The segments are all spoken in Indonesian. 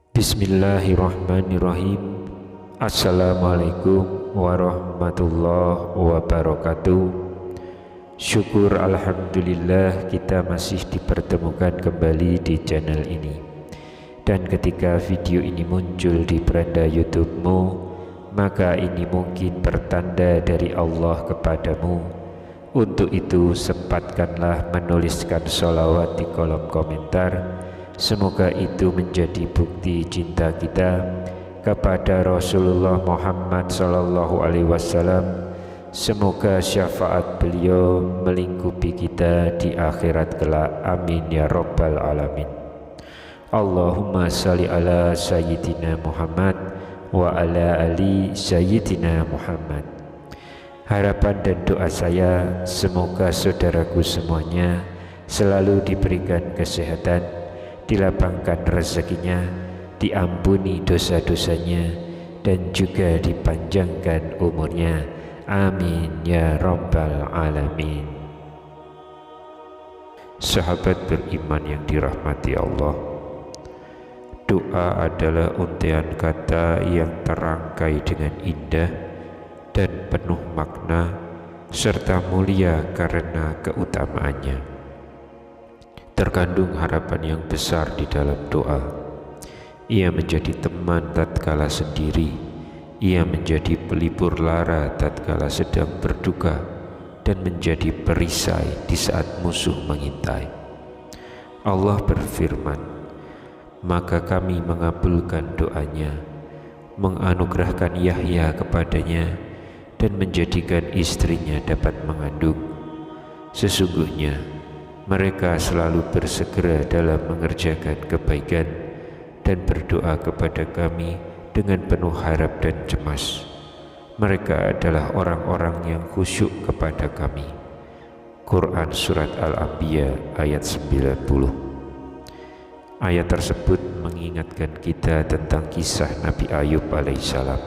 Bismillahirrahmanirrahim. Assalamualaikum warahmatullahi wabarakatuh. Syukur alhamdulillah kita masih dipertemukan kembali di channel ini. Dan ketika video ini muncul di beranda YouTube-mu, maka ini mungkin pertanda dari Allah kepadamu. Untuk itu sempatkanlah menuliskan sholawat di kolom komentar. Semoga itu menjadi bukti cinta kita kepada Rasulullah Muhammad SAW. Semoga syafaat beliau melingkupi kita di akhirat kelak. Amin ya rabbal alamin. Allahumma salli ala sayyidina Muhammad wa ala ali sayyidina Muhammad. Harapan dan doa saya semoga saudaraku semuanya selalu diberikan kesehatan, dilapangkan rezekinya, diampuni dosa-dosanya, dan juga dipanjangkan umurnya. Amin ya rabbal alamin. Sahabat beriman yang dirahmati Allah, doa adalah untaian kata yang terangkai dengan indah dan penuh makna serta mulia karena keutamaannya. Terkandung harapan yang besar di dalam doa. Ia menjadi teman tatkala sendiri, ia menjadi pelipur lara tatkala sedang berduka, dan menjadi perisai di saat musuh mengintai. Allah berfirman, maka kami mengabulkan doanya, menganugerahkan Yahya kepadanya, dan menjadikan istrinya dapat mengandung. Sesungguhnya mereka selalu bersegera dalam mengerjakan kebaikan dan berdoa kepada kami dengan penuh harap dan cemas. Mereka adalah orang-orang yang khusyuk kepada kami. Quran Surat Al-Anbiya ayat 90. Ayat tersebut mengingatkan kita tentang kisah Nabi Ayub alaihissalam.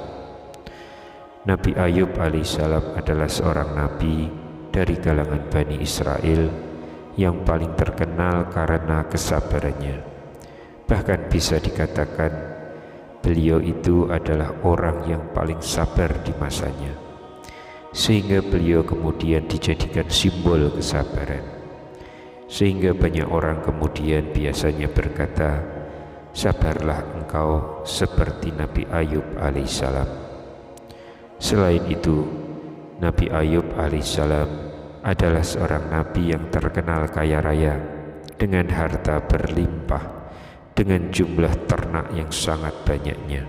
Nabi Ayub alaihissalam adalah seorang nabi dari kalangan Bani Israel yang paling terkenal karena kesabarannya. Bahkan bisa dikatakan beliau itu adalah orang yang paling sabar di masanya, sehingga beliau kemudian dijadikan simbol kesabaran. Sehingga banyak orang kemudian biasanya berkata, sabarlah engkau seperti Nabi Ayub alaihissalam. Selain itu, Nabi Ayub alaihissalam adalah seorang nabi yang terkenal kaya raya, dengan harta berlimpah, dengan jumlah ternak yang sangat banyaknya.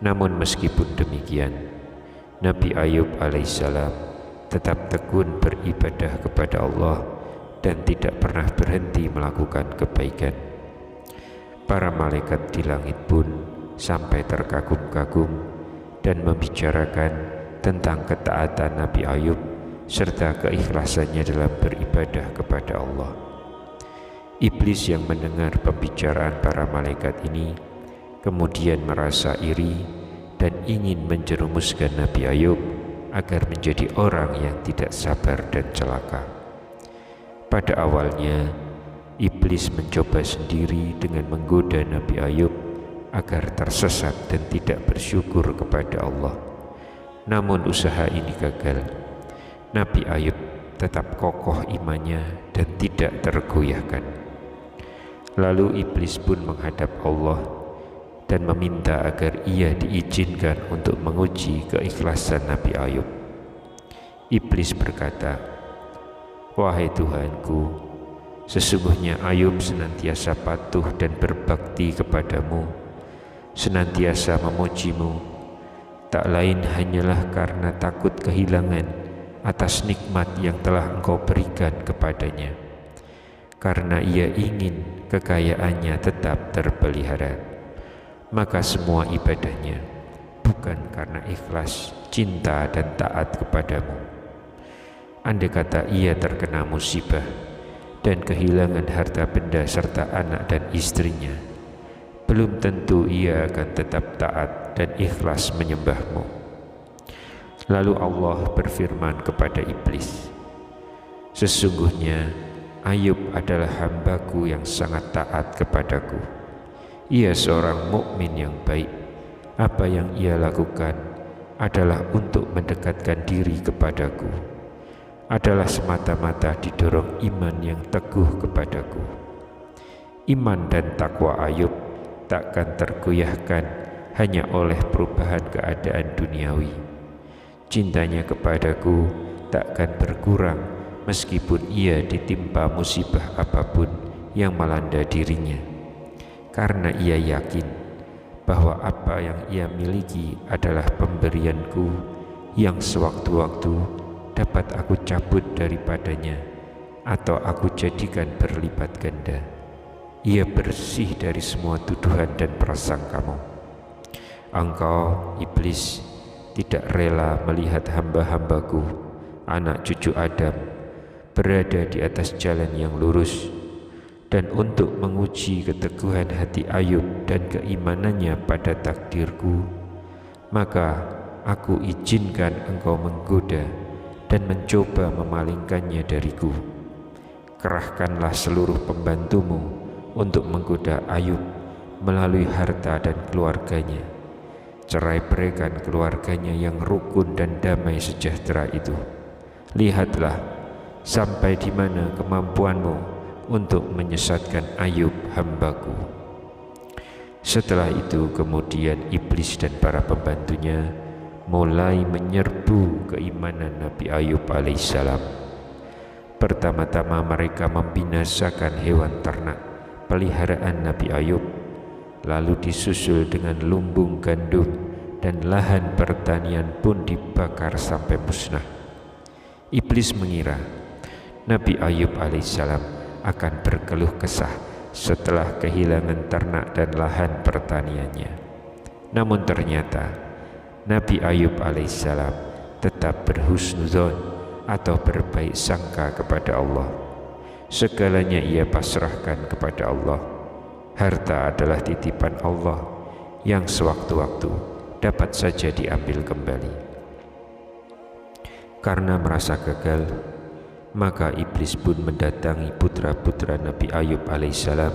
Namun meskipun demikian, Nabi Ayub alaihissalam tetap tekun beribadah kepada Allah dan tidak pernah berhenti melakukan kebaikan. Para malaikat di langit pun sampai terkagum-kagum dan membicarakan tentang ketaatan Nabi Ayub serta keikhlasannya dalam beribadah kepada Allah. Iblis yang mendengar pembicaraan para malaikat ini kemudian merasa iri dan ingin menjerumuskan Nabi Ayub agar menjadi orang yang tidak sabar dan celaka. Pada awalnya, iblis mencoba sendiri dengan menggoda Nabi Ayub agar tersesat dan tidak bersyukur kepada Allah. Namun usaha ini gagal. Nabi Ayub tetap kokoh imannya dan tidak tergoyahkan. Lalu iblis pun menghadap Allah dan meminta agar ia diizinkan untuk menguji keikhlasan Nabi Ayub. Iblis berkata, wahai Tuhanku, sesungguhnya Ayub senantiasa patuh dan berbakti kepadamu, senantiasa memujimu, tak lain hanyalah karena takut kehilangan atas nikmat yang telah engkau berikan kepadanya, karena ia ingin kekayaannya tetap terpelihara. Maka semua ibadahnya bukan karena ikhlas, cinta dan taat kepadamu. Andai kata ia terkena musibah dan kehilangan harta benda serta anak dan istrinya, belum tentu ia akan tetap taat dan ikhlas menyembahmu. Lalu Allah berfirman kepada iblis, "Sesungguhnya Ayub adalah hambaku yang sangat taat kepadaku. Ia seorang mukmin yang baik. Apa yang ia lakukan adalah untuk mendekatkan diri kepadaku, adalah semata-mata didorong iman yang teguh kepadaku." Iman dan takwa Ayub takkan tergoyahkan hanya oleh perubahan keadaan duniawi. Cintanya kepadaku takkan berkurang meskipun ia ditimpa musibah apapun yang melanda dirinya, karena ia yakin bahwa apa yang ia miliki adalah pemberianku yang sewaktu-waktu dapat aku cabut daripadanya atau aku jadikan berlipat ganda. Ia bersih dari semua tuduhan dan prasangkamu. Engkau, iblis, tidak rela melihat hamba-hambaku, anak cucu Adam, berada di atas jalan yang lurus, dan untuk menguji keteguhan hati Ayub dan keimanannya pada takdirku, maka aku izinkan engkau menggoda dan mencoba memalingkannya dariku. Kerahkanlah seluruh pembantumu untuk menggoda Ayub melalui harta dan keluarganya. Cerai-beraikan keluarganya yang rukun dan damai sejahtera itu. Lihatlah sampai di mana kemampuanmu untuk menyesatkan Ayub hambaku. Setelah itu kemudian iblis dan para pembantunya mulai menyerbu keimanan Nabi Ayub alaihissalam. Pertama-tama mereka membinasakan hewan ternak peliharaan Nabi Ayub, lalu disusul dengan lumbung gandum dan lahan pertanian pun dibakar sampai musnah. Iblis mengira Nabi Ayub alaihissalam akan berkeluh kesah setelah kehilangan ternak dan lahan pertaniannya. Namun ternyata Nabi Ayub alaihissalam tetap berhusnuzon atau berbaik sangka kepada Allah. Segalanya ia pasrahkan kepada Allah. Harta adalah titipan Allah yang sewaktu-waktu dapat saja diambil kembali. Karena merasa gagal, maka iblis pun mendatangi putra-putra Nabi Ayub alaihissalam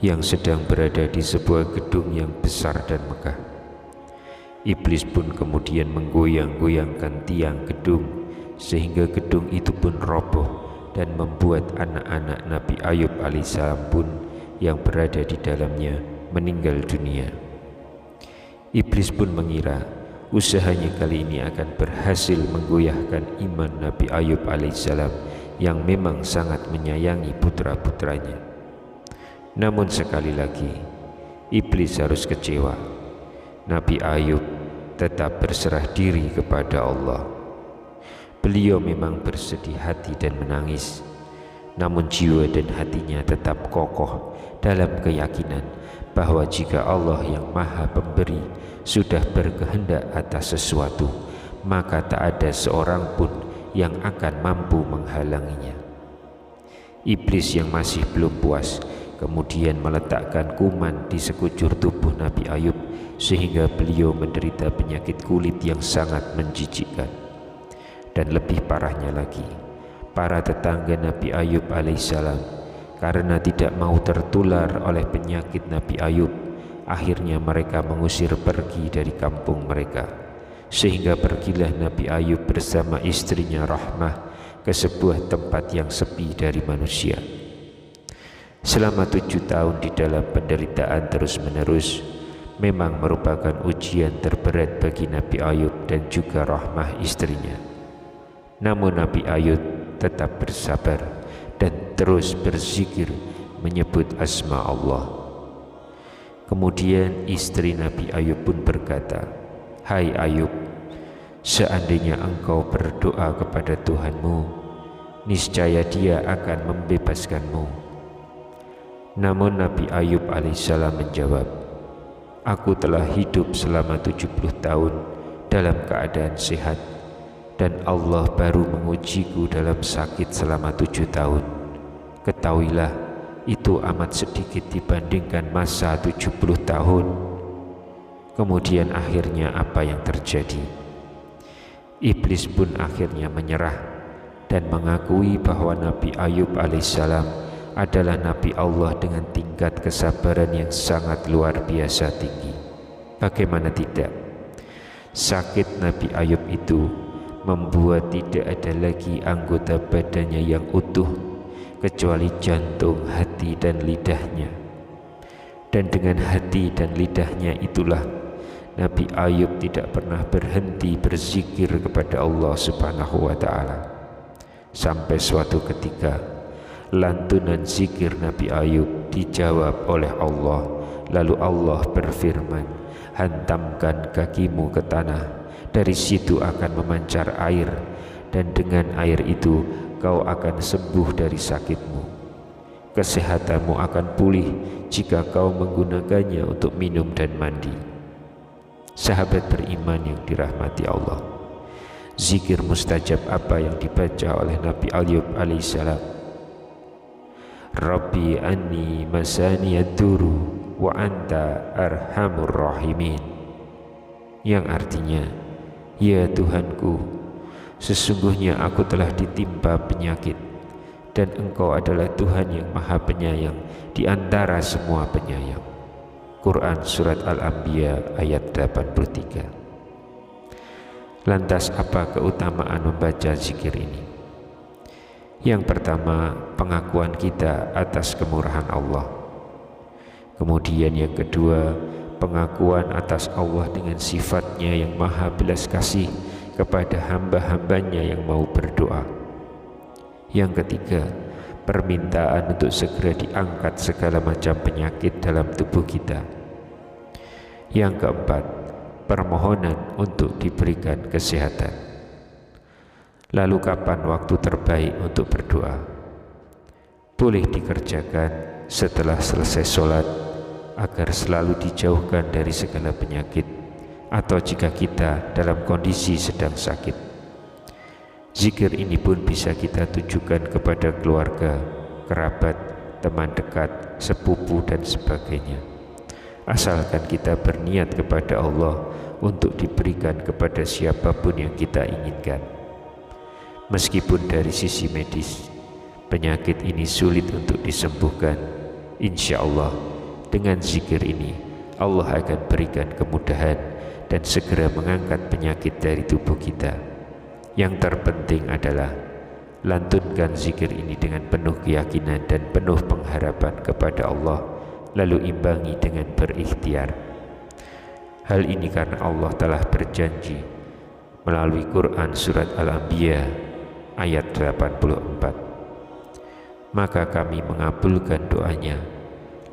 yang sedang berada di sebuah gedung yang besar dan megah. Iblis pun kemudian menggoyang-goyangkan tiang gedung sehingga gedung itu pun roboh dan membuat anak-anak Nabi Ayub alaihissalam pun yang berada di dalamnya meninggal dunia. Iblis pun mengira usahanya kali ini akan berhasil menggoyahkan iman Nabi Ayub alaihissalam yang memang sangat menyayangi putra-putranya. Namun sekali lagi iblis harus kecewa. Nabi Ayub tetap berserah diri kepada Allah. Beliau memang bersedih hati dan menangis, namun jiwa dan hatinya tetap kokoh dalam keyakinan bahwa jika Allah yang Maha Pemberi sudah berkehendak atas sesuatu, maka tak ada seorang pun yang akan mampu menghalanginya. Iblis yang masih belum puas kemudian meletakkan kuman di sekujur tubuh Nabi Ayub sehingga beliau menderita penyakit kulit yang sangat menjijikkan. Dan lebih parahnya lagi, para tetangga Nabi Ayub alaihissalam karena tidak mau tertular oleh penyakit Nabi Ayub, akhirnya mereka mengusir pergi dari kampung mereka, sehingga pergilah Nabi Ayub bersama istrinya Rahmah ke sebuah tempat yang sepi dari manusia. Selama 7 tahun di dalam penderitaan terus-menerus memang merupakan ujian terberat bagi Nabi Ayub dan juga Rahmah istrinya. Namun Nabi Ayub tetap bersabar dan terus berzikir menyebut asma Allah. Kemudian istri Nabi Ayub pun berkata, "Hai Ayub, seandainya engkau berdoa kepada Tuhanmu, niscaya Dia akan membebaskanmu." Namun Nabi Ayub alaihissalam menjawab, "Aku telah hidup selama 70 tahun dalam keadaan sehat, dan Allah baru mengujiku dalam sakit selama 7 tahun. Ketahuilah, itu amat sedikit dibandingkan masa 70 tahun. Kemudian akhirnya apa yang terjadi? Iblis pun akhirnya menyerah dan mengakui bahwa Nabi Ayub alaihissalam adalah Nabi Allah dengan tingkat kesabaran yang sangat luar biasa tinggi. Bagaimana tidak? Sakit Nabi Ayub itu membuat tidak ada lagi anggota badannya yang utuh kecuali jantung, hati, dan lidahnya. Dan dengan hati dan lidahnya itulah Nabi Ayub tidak pernah berhenti berzikir kepada Allah Subhanahu wa Ta'ala, sampai suatu ketika lantunan zikir Nabi Ayub dijawab oleh Allah. Lalu Allah berfirman, hantamkan kakimu ke tanah, dari situ akan memancar air, dan dengan air itu kau akan sembuh dari sakitmu. Kesehatanmu akan pulih jika kau menggunakannya untuk minum dan mandi. Sahabat beriman yang dirahmati Allah, zikir mustajab apa yang dibaca oleh Nabi Ayub alaihissalam? Rabbi anni masaniyad duru wa anta arhamur rahimin, yang artinya, ya Tuhanku, sesungguhnya aku telah ditimpa penyakit dan Engkau adalah Tuhan yang maha penyayang di antara semua penyayang. Quran Surat Al-Anbiya ayat 83. Lantas apa keutamaan membaca zikir ini? Yang pertama, pengakuan kita atas kemurahan Allah. Kemudian yang kedua, pengakuan atas Allah dengan sifatnya yang maha belas kasih kepada hamba-hambanya yang mau berdoa. Yang ketiga, permintaan untuk segera diangkat segala macam penyakit dalam tubuh kita. Yang keempat, permohonan untuk diberikan kesehatan. Lalu kapan waktu terbaik untuk berdoa? Boleh dikerjakan setelah selesai sholat agar selalu dijauhkan dari segala penyakit, atau jika kita dalam kondisi sedang sakit. Zikir ini pun bisa kita tujukan kepada keluarga, kerabat, teman dekat, sepupu, dan sebagainya. Asalkan kita berniat kepada Allah untuk diberikan kepada siapapun yang kita inginkan. Meskipun dari sisi medis, penyakit ini sulit untuk disembuhkan, insya Allah dengan zikir ini Allah akan berikan kemudahan dan segera mengangkat penyakit dari tubuh kita. Yang terpenting adalah lantunkan zikir ini dengan penuh keyakinan dan penuh pengharapan kepada Allah, lalu imbangi dengan berikhtiar. Hal ini karena Allah telah berjanji melalui Quran Surat Al-Anbiya ayat 84. Maka kami mengabulkan doanya,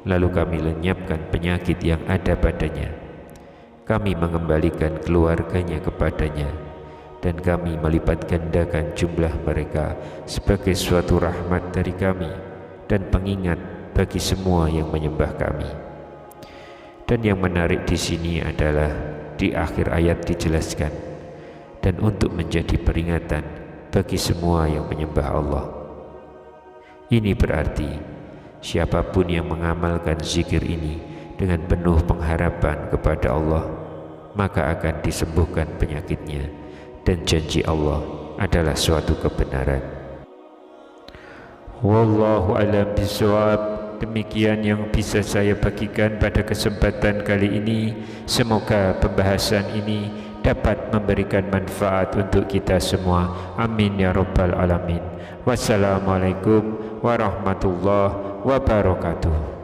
lalu kami lenyapkan penyakit yang ada padanya. Kami mengembalikan keluarganya kepadanya, dan kami melipat gandakan jumlah mereka sebagai suatu rahmat dari kami dan pengingat bagi semua yang menyembah kami. Dan yang menarik di sini adalah di akhir ayat dijelaskan, dan untuk menjadi peringatan bagi semua yang menyembah Allah. Ini berarti siapapun yang mengamalkan zikir ini dengan penuh pengharapan kepada Allah, maka akan disembuhkan penyakitnya, dan janji Allah adalah suatu kebenaran. Wallahu a'lam bishawab. Demikian yang bisa saya bagikan pada kesempatan kali ini. Semoga pembahasan ini dapat memberikan manfaat untuk kita semua. Amin ya rabbal alamin. Wassalamualaikum warahmatullahi wabarakatuh.